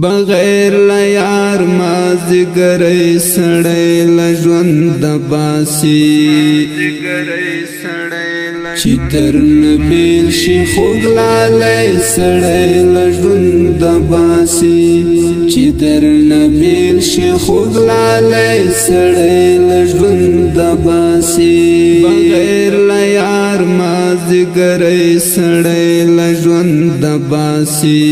بغیر لیار مازدیګرۍ سړی له ژونده باسي چې درنه بیل شي خوږلالی سړی له ژونده باسي چې درنه بیل شي خوږلالی سړی له ژونده باسي بغیر لیار مازدیګرۍ سړی له ژونده باسي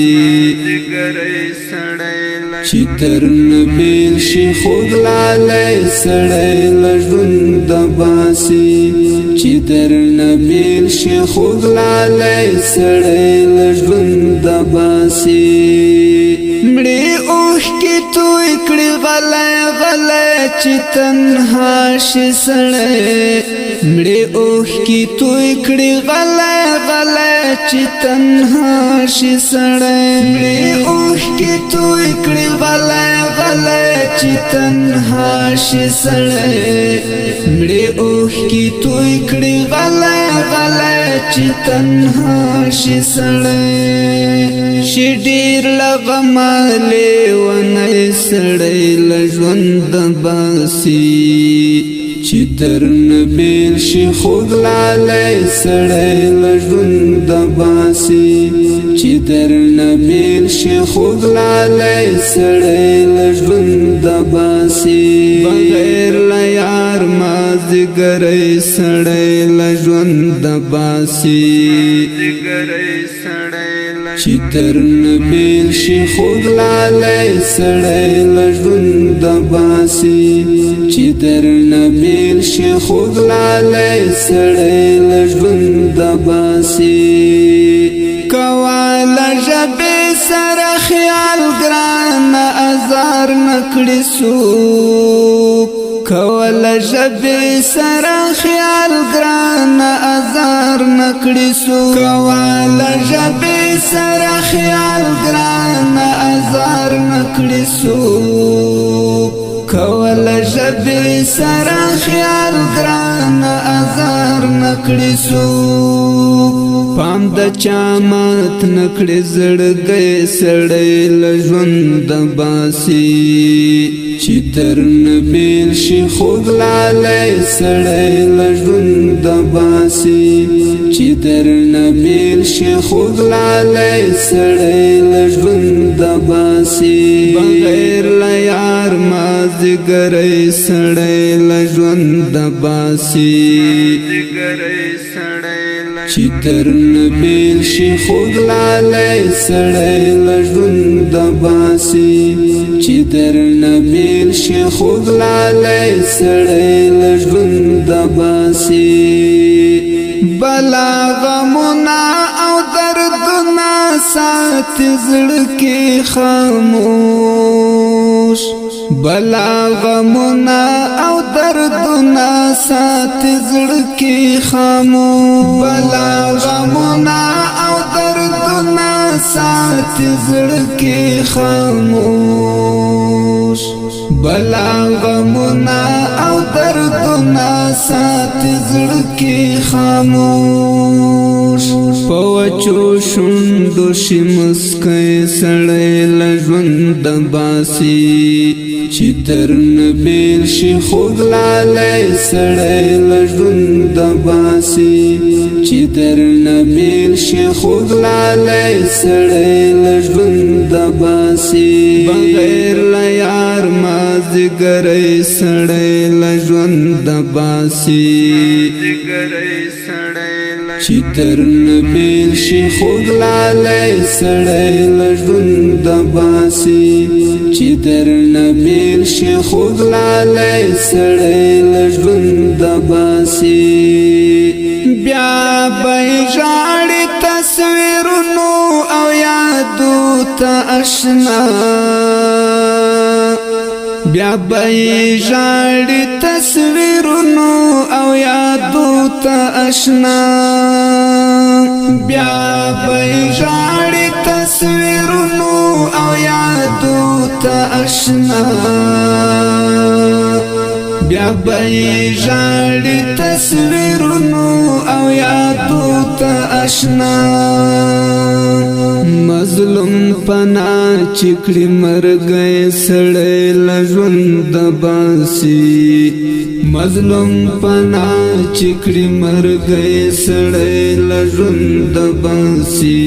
چې درنه بیل شي خوږلالی سړی له ژونده باسي چې درنه بیل شي خوږلالی سړی له ژونده باسي مړې اوښکې توی کړې غلی غلی چې تنها شي سړی مړې اوښکې توی کړې غلی غلی چې تنها شي سړی مړې اوښکې توی کړې غلی غلی چې تنها شي سړی مړې اوښکې توی کړې غلی غلی چې تنها شي سړی شي ډېر له غمه لیونی سړی له ژونده باسي چې درنه بیل شي خوږلالی سړی له ژونده باسي چې درنه بیل شي خوږلالی سړی له ژونده باسي بغیر له یار مازدیګرۍ سړی له ژونده باسي چې درنه بیل شي خوږلالی سړی له ژونده باسي چې درنه بیل شي خوږلالی سړی له ژونده باسي کوه له ژبې سره خیال ګرانه ازار نه کړي څوک کوه له ژبې سره خیال ګرانه ازار نه کړي څوک کوه له ژبې سره خیال ګرانه ازار نه کړي څوک کوه له ژبې سره خیال ګرانه ازار نه کړي څوک پام د چا مات نه کړي زړګی سړی له ژونده باسي چې درنه بیل شي خوږلالی سړی له ژونده باسي چې درنه بیل شي خوږلالی سړی له ژونده باسي بغیر له یار مازدیګرۍ سړی له ژونده باسي چې درنه بیل شي خوږلالی سړی له ژونده باسي چې درنه بیل شي خوږلالی سړی له ژونده باسي بلا غمونه او دردونه ساتي زړه کې خاموش بلا غمونه او دردونه ساتي زړه کې خاموش بلا غمونه او دردونه ساتي زړه کې خاموش بلا غمونه او دردونه ساتي زړه کې خاموش په وچو شونډو شي مسکی سړی له ژونده باسي چې درنه بیل شي خوږلالی سړی له ژونده باسي چې درنه بیل شي خوږلالی سړی له ژونده باسي بغیر له یار مازدیګرۍ سړی له ژونده باسي چې درنه بیل شي خوږلالی سړی له ژونده باسي چې درنه بیل شي خوږلالی سړی له ژونده باسي بیا به ژاړي تصویرونو او یادو ته اشنا بیا به ژاړي تصویرونو او یادو ته اشنا بیا به ژاړي تصویرونو او یادو ته اشنا بیا به ژاړي تصویرونو او یادو ته آشنا مظلوم پنا چکړي مرګي سړې لژوند باسي مظلوم پنا چکړي مرګي سړې لژوند باسي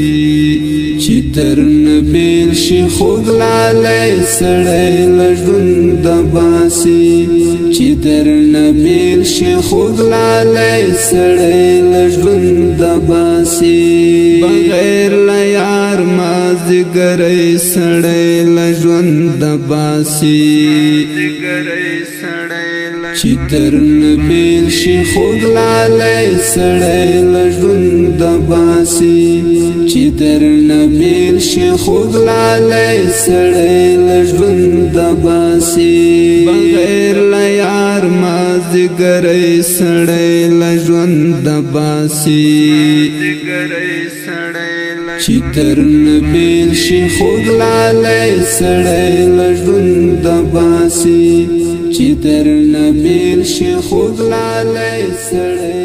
چې تر نبیل شي خوګلاله سړې لژوند باسي چې تر نبیل شي خوګلاله سړې لژوند باسي بغیر لا یار مازګرې سړې لژوند باسي چې تر نبیل شي خوګلاله سړې لژوند باسي چې تر نبیل شي خوګلاله سړې لژوند باسي بغیر لا یار مازګرې سړې لژوند باسي چې تر نبیل شي خوګلاله سړې لژوند باسي چې تر نبیل شي خوګلاله سړې